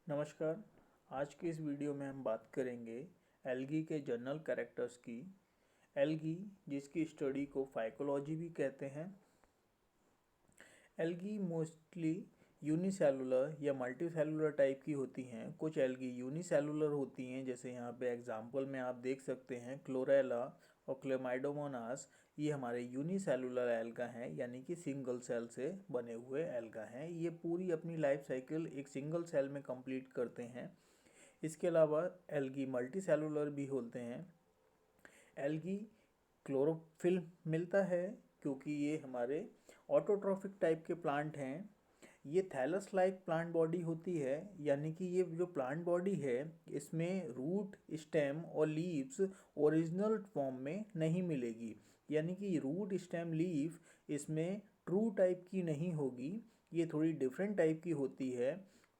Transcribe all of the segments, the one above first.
नमस्कार। आज की इस वीडियो में हम बात करेंगे एल्गी के जनरल कैरेक्टर्स की। एल्गी, जिसकी स्टडी को फाइकोलॉजी भी कहते हैं। एल्गी मोस्टली यूनिसेलुलर या मल्टीसेलुलर टाइप की होती हैं। कुछ एल्गी यूनिसेलुलर होती हैं, जैसे यहाँ पे एग्जांपल में आप देख सकते हैं क्लोरेला और क्लेमाइडोमोनास। ये हमारे यूनिसेलुलर एल्गा हैं, यानी कि सिंगल सेल से बने हुए एल्गा हैं। ये पूरी अपनी लाइफ साइकिल एक सिंगल सेल में कंप्लीट करते हैं। इसके अलावा एल्गी मल्टीसेलुलर भी होते हैं। एल्गी क्लोरोफिल मिलता है क्योंकि ये हमारे ऑटोट्रॉफिक टाइप के प्लांट हैं। ये थैलस लाइक प्लांट बॉडी होती है, यानी कि ये जो प्लांट बॉडी है इसमें रूट, स्टेम और लीव्स ओरिजिनल फॉर्म में नहीं मिलेगी। यानी कि रूट, स्टेम, लीफ इसमें ट्रू टाइप की नहीं होगी, ये थोड़ी डिफरेंट टाइप की होती है।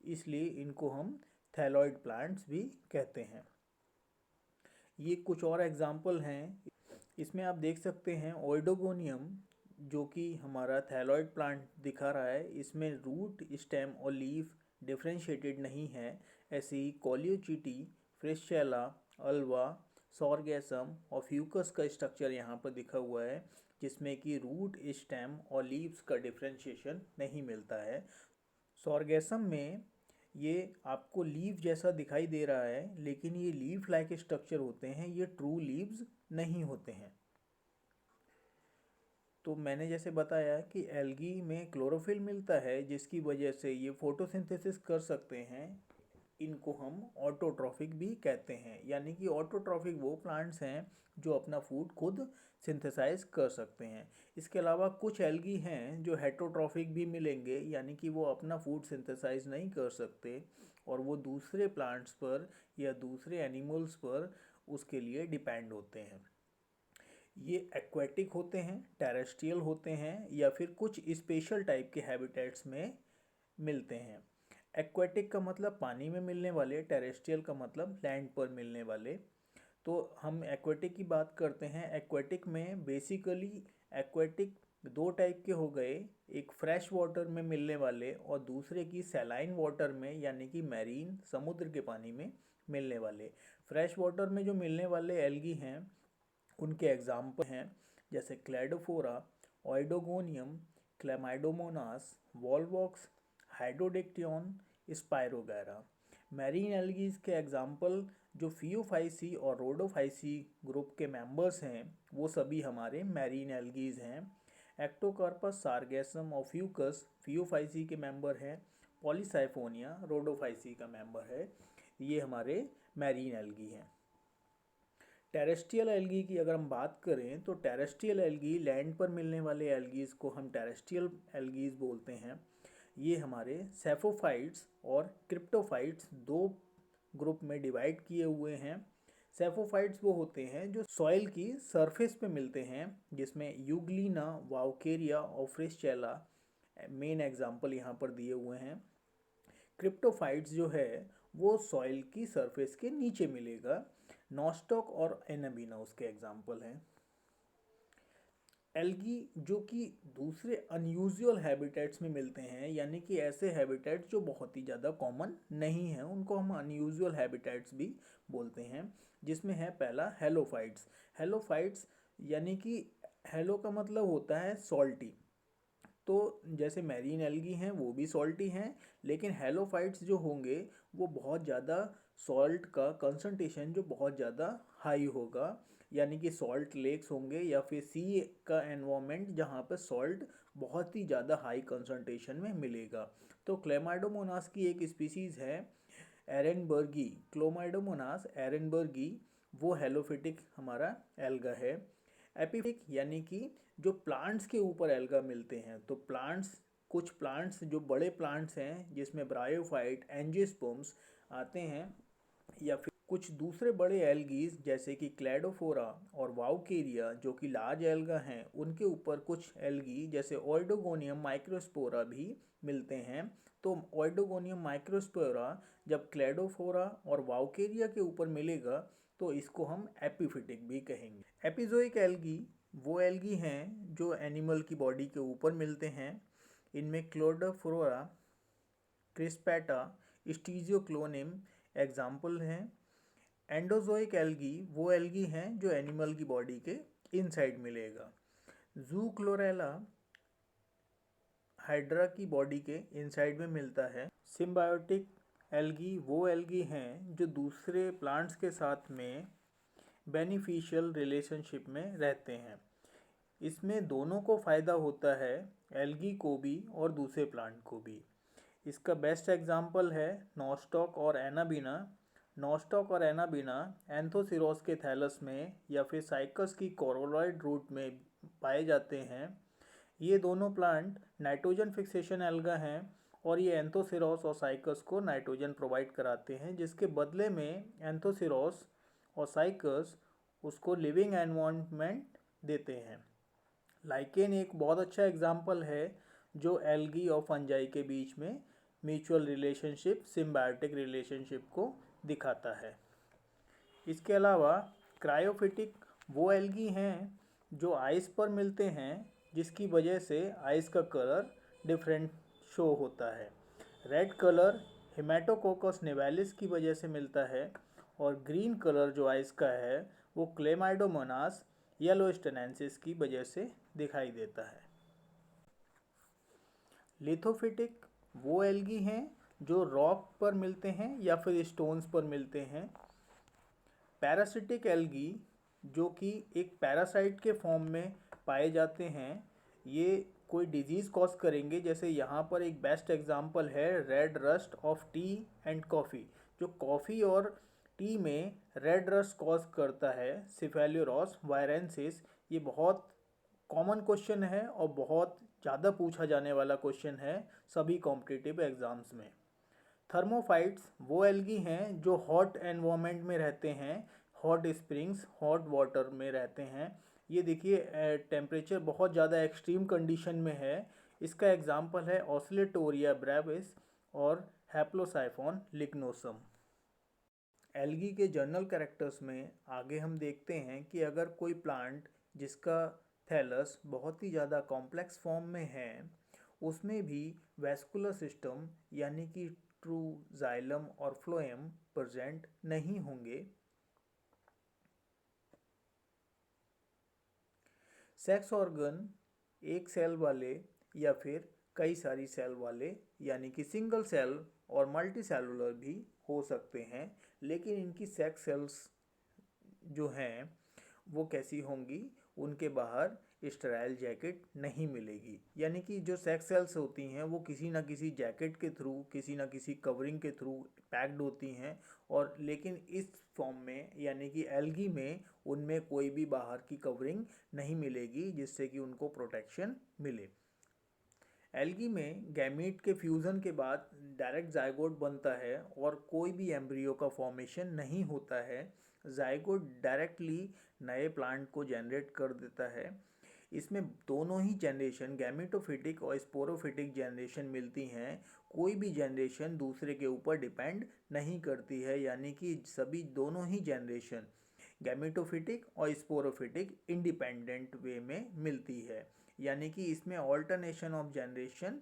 इसलिए इनको हम थैलॉइड प्लांट्स भी कहते हैं। ये कुछ और एग्जाम्पल हैं। इसमें आप देख सकते हैं ओइडोगोनियम, जो कि हमारा थैलॉइड प्लांट दिखा रहा है। इसमें रूट, स्टेम और लीफ डिफ्रेंशिएटेड नहीं है। ऐसे ही कोलियोचिटी, फ्रिस्चेला, अल्वा, सॉर्गेसम और फ्यूकस का स्ट्रक्चर यहाँ पर दिखा हुआ है, जिसमें कि रूट, स्टेम और लीव्स का डिफ्रेंशिएशन नहीं मिलता है। सॉर्गेसम में ये आपको लीफ जैसा दिखाई दे रहा है, लेकिन ये लीफ लाइक स्ट्रक्चर होते हैं, ये ट्रू लीव्स नहीं होते हैं। तो मैंने जैसे बताया कि एल्गी में क्लोरोफिल मिलता है, जिसकी वजह से ये फोटोसिंथेसिस कर सकते हैं। इनको हम ऑटोट्रॉफिक भी कहते हैं, यानी कि ऑटोट्रॉफिक वो प्लांट्स हैं जो अपना फूड खुद सिंथेसाइज कर सकते हैं। इसके अलावा कुछ एल्गी हैं जो हेटरोट्रॉफिक भी मिलेंगे, यानी कि वो अपना फूड सिंथेसाइज नहीं कर सकते और वो दूसरे प्लांट्स पर या दूसरे एनिमल्स पर उसके लिए डिपेंड होते हैं। ये एक्वेटिक होते हैं, टेरेस्ट्रियल होते हैं या फिर कुछ स्पेशल टाइप के हैबिटेट्स में मिलते हैं। एक्वेटिक का मतलब पानी में मिलने वाले, टेरेस्ट्रियल का मतलब लैंड पर मिलने वाले। तो हम एक्वेटिक की बात करते हैं। एक्वेटिक में बेसिकली एक्वेटिक दो टाइप के हो गए, एक फ्रेश वाटर में मिलने वाले और दूसरे की सैलाइन वाटर में, यानी कि मैरीन, समुद्र के पानी में मिलने वाले। फ्रेश वाटर में जो मिलने वाले एल्गी हैं उनके एग्जाम्पल हैं जैसे Cladophora, Oedogonium, Chlamydomonas, Volvox, Hydrodictyon, Spirogyra. Marine algae के एग्जाम्पल जो फियोफाइसी और रोडोफाइसी ग्रुप के मेंबर्स हैं वो सभी हमारे मैरीन एल्गीज हैं। एक्टोकार्पस, सार्गेसम और फ्यूकस फियोफाइसी के मेंबर हैं। पॉलीसाइफोनिया रोडोफाइसी का मेंबर है। ये हमारे मैरीन एल्गी हैं। टेरेस्ट्रियल एल्गी की अगर हम बात करें तो टेरेस्ट्रियल एल्गी, लैंड पर मिलने वाले एल्गीज को हम टेरेस्ट्रियल एल्गीज बोलते हैं। ये हमारे सेफोफाइट्स और क्रिप्टोफाइट्स दो ग्रुप में डिवाइड किए हुए हैं। सेफोफाइट्स वो होते हैं जो सॉइल की सरफेस पे मिलते हैं, जिसमें यूग्लिना, वाउकेरिया और फ्रिस्चेला मेन एग्जाम्पल यहाँ पर दिए हुए हैं। क्रिप्टोफाइट्स जो है वो सॉइल की सरफेस के नीचे मिलेगा। नॉस्टॉक और एनाबीना उसके एग्जाम्पल हैं। एल्गी जो कि दूसरे अनयूजुअल हैबिटेट्स में मिलते हैं, यानी कि ऐसे हैबिटेट्स जो बहुत ही ज़्यादा कॉमन नहीं हैं, उनको हम अनयूजुअल हैबिटेट्स भी बोलते हैं। जिसमें है पहला हेलोफाइट्स। हेलोफाइट्स यानी कि हेलो का मतलब होता है सॉल्टी। तो जैसे मैरीन एल्गी हैं वो भी सॉल्टी हैं, लेकिन हेलोफाइट्स जो होंगे वो बहुत ज़्यादा सॉल्ट का कंसंट्रेशन जो बहुत ज़्यादा हाई होगा, यानी कि सॉल्ट लेक्स होंगे या फिर सी का एनवायरनमेंट जहाँ पर सॉल्ट बहुत ही ज़्यादा हाई कंसंट्रेशन में मिलेगा। तो क्लेमाइडोमोनास की एक स्पीसीज़ है एरेनबर्गी, क्लोमाइडोमोनास एरेनबर्गी, वो हेलोफिटिक हमारा एल्गा है। एपिफिक यानी कि जो प्लांट्स के ऊपर एल्गा मिलते हैं। तो प्लांट्स, कुछ प्लांट्स जो बड़े प्लांट्स हैं जिसमें ब्रायोफाइट, एंजियोस्पर्म्स आते हैं, या फिर कुछ दूसरे बड़े एल्गीज जैसे कि क्लेडोफोरा और वाउकेरिया जो कि लार्ज एल्गा हैं, उनके ऊपर कुछ एल्गी जैसे ओइडोगोनियम माइक्रोस्पोरा भी मिलते हैं। तो ओइडोगोनियम माइक्रोस्पोरा जब क्लेडोफोरा और वाउकेरिया के ऊपर मिलेगा तो इसको हम एपिफिटिक भी कहेंगे। एपिजोइक एल्गी वो एल्गी हैं जो एनिमल की बॉडी के ऊपर मिलते हैं। इनमें क्लोडोफोरा, क्रिस्पेटा, स्टीजियोक्लोनिम एग्जाम्पल हैं। एंडोजोइक एल्गी वो एल्गी हैं जो एनिमल की बॉडी के इनसाइड मिलेगा। जूक्लोरेला हाइड्रा की बॉडी के इनसाइड में मिलता है। सिम्बायोटिक एल्गी वो एल्गी हैं जो दूसरे प्लांट्स के साथ में बेनिफिशियल रिलेशनशिप में रहते हैं। इसमें दोनों को फ़ायदा होता है, एल्गी को भी और दूसरे प्लांट को भी। इसका बेस्ट एग्जांपल है नॉस्टॉक और एनाबीना। नॉस्टॉक और एनाबीना एंथोसिरोस के थैलस में या फिर साइकस की कोरोलॉइड रूट में पाए जाते हैं। ये दोनों प्लांट नाइट्रोजन फिक्सेशन एल्गा हैं और ये एंथोसिरोस और साइकस को नाइट्रोजन प्रोवाइड कराते हैं, जिसके बदले में एंथोसिरोस और साइकस उसको लिविंग एनवायरनमेंट देते हैं। लाइकेन एक बहुत अच्छा एग्जाम्पल है जो एल्गी और फंजाई के बीच में म्यूचुअल रिलेशनशिप, सिम्बायोटिक रिलेशनशिप को दिखाता है। इसके अलावा क्रायोफिटिक वो एल्गी हैं जो आइस पर मिलते हैं, जिसकी वजह से आइस का कलर डिफरेंट शो होता है। रेड कलर हेमेटोकोकस निवेलिस की वजह से मिलता है और ग्रीन कलर जो आइस का है वो क्लेमाइडोमोनास येलोस्टेनेंसिस की वजह से दिखाई देता है। लिथोफिटिक वो एल्गी हैं जो रॉक पर मिलते हैं या फिर स्टोन्स पर मिलते हैं। पैरासिटिक एल्गी जो कि एक पैरासाइट के फॉर्म में पाए जाते हैं, ये कोई डिजीज़ कॉज करेंगे। जैसे यहाँ पर एक बेस्ट एग्जांपल है red rust of T and coffee, जो कॉफ़ी और टी में रेड रस्ट कॉज करता है, सिफेलियोरॉस वायरेंसिस। ये बहुत कॉमन क्वेश्चन है और बहुत ज़्यादा पूछा जाने वाला क्वेश्चन है सभी कॉम्पिटिटिव एग्ज़ाम्स में। थर्मोफाइट्स वो एल्गी हैं जो हॉट एनवायरनमेंट में रहते हैं, हॉट स्प्रिंग्स, हॉट वाटर में रहते हैं। ये देखिए टेम्परेचर बहुत ज़्यादा एक्सट्रीम कंडीशन में है। इसका एग्जांपल है ऑसिलेटोरिया ब्रेविस और हैप्लोसाइफोन लिग्नोसम। एल्गी के जर्नल कैरेक्टर्स में आगे हम देखते हैं कि अगर कोई प्लांट जिसका थैलस बहुत ही ज़्यादा कॉम्प्लेक्स फॉर्म में है, उसमें भी वैस्कुलर सिस्टम यानी कि ट्रू जाइलम और फ्लोएम प्रेजेंट नहीं होंगे। सेक्स ऑर्गन एक सेल वाले या फिर कई सारी सेल वाले यानी कि सिंगल सेल और मल्टी सेलुलर भी हो सकते हैं, लेकिन इनकी सेक्स सेल्स जो हैं वो कैसी होंगी, उनके बाहर स्टेराइल जैकेट नहीं मिलेगी। यानी कि जो सेक्स सेल्स होती हैं वो किसी ना किसी जैकेट के थ्रू, किसी ना किसी कवरिंग के थ्रू पैक्ड होती हैं, और लेकिन इस फॉर्म में यानी कि एल्गी में उनमें कोई भी बाहर की कवरिंग नहीं मिलेगी जिससे कि उनको प्रोटेक्शन मिले। एल्गी में गैमीट के फ्यूज़न के बाद डायरेक्ट जाइगोट बनता है और कोई भी एम्ब्रियो का फॉर्मेशन नहीं होता है। जाइगोट डायरेक्टली नए प्लांट को जनरेट कर देता है। इसमें दोनों ही जनरेशन, गैमेटोफिटिक और स्पोरोफिटिक जनरेशन मिलती हैं। कोई भी जनरेशन दूसरे के ऊपर डिपेंड नहीं करती है, यानी कि सभी दोनों ही जनरेशन गैमेटोफिटिक और स्पोरोफिटिक इंडिपेंडेंट वे में मिलती है। यानी कि इसमें ऑल्टरनेशन ऑफ जनरेशन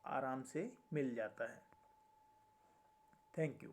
आराम से मिल जाता है। Thank you.